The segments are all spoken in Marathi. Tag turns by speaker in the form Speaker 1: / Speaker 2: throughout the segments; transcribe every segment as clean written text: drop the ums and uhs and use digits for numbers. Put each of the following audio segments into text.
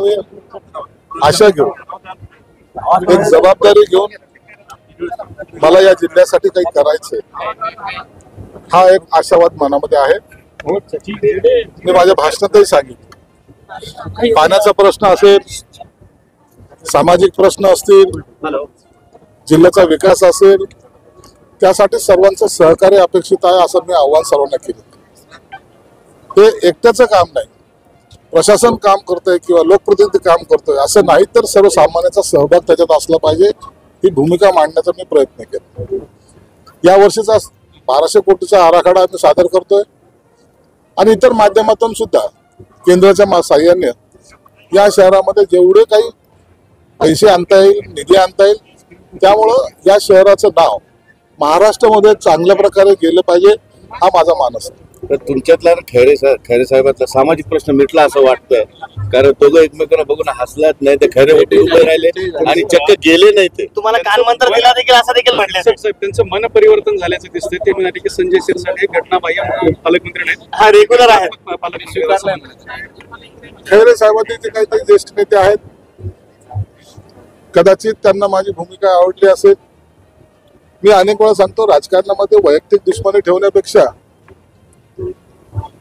Speaker 1: मी आशा घेऊन एक जबाबदारी घेऊन मला या जिल्ह्यासाठी काही करायचंय हा एक आशावाद मनामध्ये आहे। मी माझ्या भाषणातही सांगितलं पाण्याचा प्रश्न असेल, सामाजिक प्रश्न असतील, जिल्ह्याचा विकास असेल, त्यासाठी सर्वांचं सहकार्य अपेक्षित आहे असं मी आव्हान सर्वांना केलं। हे एकट्याचं काम नाही, प्रशासन काम करतंय किंवा लोकप्रतिनिधी काम करतोय असं नाही, तर सर्वसामान्यांचा सहभाग त्याच्यात असला पाहिजे ही भूमिका मांडण्याचा मी प्रयत्न केला। या वर्षीचा 1200 कोटीचा आराखडा आम्ही सादर करतोय आणि इतर माध्यमातून सुद्धा केंद्राच्या साहाय्याने या शहरामध्ये जेवढे काही पैसे आणता येईल, निधी आणता येईल, त्यामुळं या शहराचं नाव महाराष्ट्रामध्ये चांगल्या प्रकारे गेलं पाहिजे हा माझा मानस आहे।
Speaker 2: तर तुमच्यातला खैरे साहेबांचा सामाजिक प्रश्न मिटला असं वाटतंय, कारण दोघं एकमेकांना बघून हसलात नाही ते खैरे होते उभे राहिले आणि चक्क गेले नाही। ते
Speaker 3: तुम्हाला कानमंत्र दिला देखील असं देखील म्हटलं
Speaker 4: साहेब त्यांचं मन परिवर्तन झाल्याचं दिसतंय। ते म्हणाले की संजय शिरसाट हे घटनाबाह्य पालकमंत्री नाहीत,
Speaker 3: हा रेग्युलर आहे।
Speaker 1: खैरे साहेबांचे जे काही ज्येष्ठ नेते आहेत कदाचित त्यांना माझी भूमिका आवडली असेल। मी अनेक वेळा सांगतो राजकारणामध्ये वैयक्तिक दुश्मनी ठेवण्यापेक्षा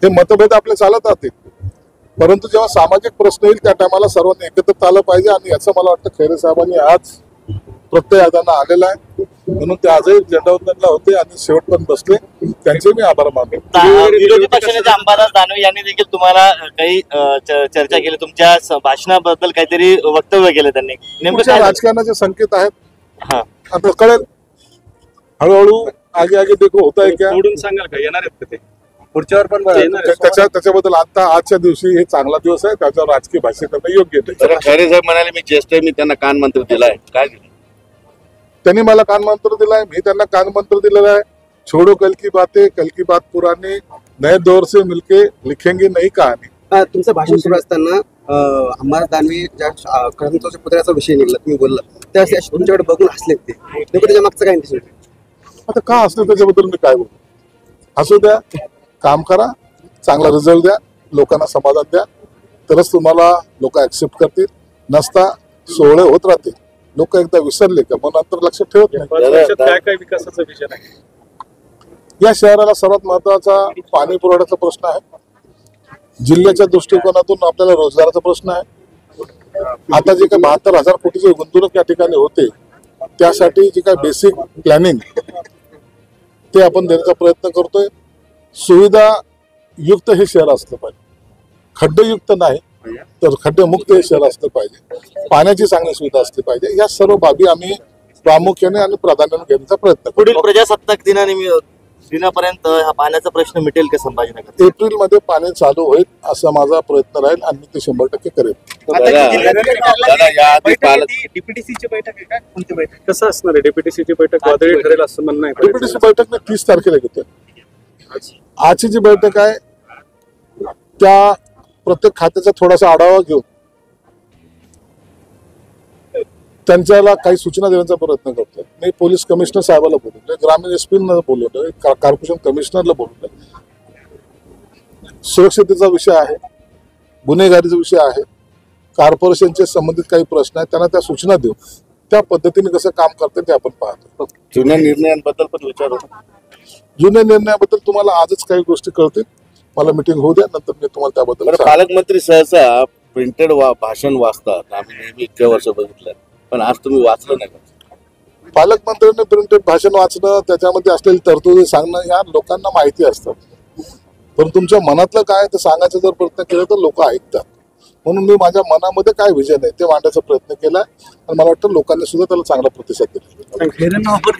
Speaker 1: हे मतभेद आपले चालत राहतील, परंतु जेव्हा सामाजिक प्रश्न येईल त्या टायमाला सर्वांनी एकत्रित आलं पाहिजे आणि याचं मला वाटतं खैरे साहेबांनी आज प्रत्यय त्यांना आलेला आहे, म्हणून ते आजही झेंडावंदनला होते आणि शेवटपर्यंत बसले, त्यांचे मी आभार मानतो।
Speaker 3: विरोधी पक्षनेते अंबादास दानवे यांनी देखील तुम्हाला काही चर्चा केली, तुमच्या भाषणाबद्दल काहीतरी वक्तव्य केलं त्यांनी, नेमकं
Speaker 1: राजकारणाचे संकेत आहेत, आता कळेल हळूहळू आगे आगे देखो होत आहे क्या
Speaker 4: सांगाल का येणार आहेत ते
Speaker 1: पुढच्यावर पण त्याच्याबद्दल आता आजच्या दिवशी हे चांगला दिवस आहे, त्याच्यावर राजकीय भाष्य करणं योग्य नाही।
Speaker 2: खैरे साहेब म्हणाले मी ज्येष्ठ आहे, मी त्यांना कानमंत्र दिलाय, काय दिलं
Speaker 1: त्यांनी मला कानमंत्र दिलाय, मी त्यांना कानमंत्र दिलेला आहे, छोडो कल की बात पुरानी, नए दौर से मिलके लिखेंगे नई कहाणी।
Speaker 5: तुमचं भाषण सुरू असताना अंबादास दानवे ज्या क्रांतीच्या पुतळ्याचा विषय निघाला तुम्ही बोलला त्या तुमच्याकडे बघून हसले ते, नेमकं त्याच्या मागचं काय इंटेन्शन?
Speaker 1: आता का असलं त्याच्याबद्दल मी काय बोलू, असू द्या, काम करा, चांगला रिझल्ट द्या, लोकांना समाधान द्या, तरच तुम्हाला लोक ऍक्सेप्ट करतील, नसता सोहळे होत राहतील, लोक एकदा विसरले का मग नंतर लक्षात ठेवत नाही।
Speaker 4: काय विकासाचा विषय नाही,
Speaker 1: या शहराला सर्वात महत्वाचा पाणी पुरवठ्याचा प्रश्न आहे, जिल्ह्याच्या दृष्टिकोनातून आपल्याला रोजगाराचा प्रश्न आहे। आता जे काही 72,000 कोटीची गुंतवणूक या ठिकाणी होते त्यासाठी जे काही बेसिक प्लॅनिंग ते आपण देण्याचा प्रयत्न करतोय। सुविधा युक्त हे शहर असलं पाहिजे, खड्डेयुक्त नाही तर खड्डेमुक्त हे शहर असलं पाहिजे, पाण्याची चांगली सुविधा असली पाहिजे, या सर्व बाबी आम्ही प्रामुख्याने आणि प्राधान्याने घेण्याचा प्रयत्न करतो।
Speaker 3: पुढील प्रजासत्ताक दिनापर्यंत हा पाण्याचा प्रश्न मिटेल का संभाजीनगर?
Speaker 1: एप्रिल मध्ये पाणी चालू होईल असा माझा प्रयत्न राहील आणि मी ते 100% करेन।
Speaker 4: डीपीटीसीची बैठक आहे का, कोणती बैठक कसं असणार आहे? डीपीटीसीची बैठक वादळी ठरेल असं म्हणणं आहे।
Speaker 1: डीपीटीसी बैठक मी 30 तारखेला घेतोय। आजची जी बैठक आहे त्या प्रत्येक खात्याचा थोडासा आढावा घेऊन त्यांच्याला काही सूचना देण्याचा प्रयत्न करतोय। मी पोलीस कमिशनर साहेबाला बोलवलंय, ग्रामीण एसपीला बोलवलंय, कॉर्पोरेशन कमिशनरला बोलवलंय, सुरक्षिततेचा विषय आहे, गुन्हेगारीचा विषय आहे, कॉर्पोरेशनचे संबंधित काही प्रश्न आहेत, त्यांना त्या सूचना देऊ, त्या पद्धतीने कसं काम करते ते आपण पाहतो।
Speaker 2: जुन्या निर्णयांबद्दल पण विचारू,
Speaker 1: जुन्या निर्णयाबद्दल तुम्हाला आजच काही गोष्टी कळतील, मला मिटिंग होऊ द्या, नंतर मी तुम्हाला त्याबद्दल।
Speaker 2: पालकमंत्री सहसा प्रिंटेड भाषण वाचतात, आम्ही नेहमी इतक्या वर्ष बघितलं, पण आज तुम्ही वाचलं नाही का?
Speaker 1: पालकमंत्र्यांनी प्रिंटेड भाषण वाचणं, त्याच्यामध्ये असलेली तरतुदी सांगणं या लोकांना माहिती असतात, पण तुमच्या मनातलं काय ते सांगायचा जर प्रयत्न केला तर लोक ऐकतात, म्हणून मी माझ्या मनामध्ये काय विजन आहे ते मांडण्याचा प्रयत्न केला आणि मला वाटतं लोकांनी सुद्धा त्याला चांगला प्रतिसाद दिला।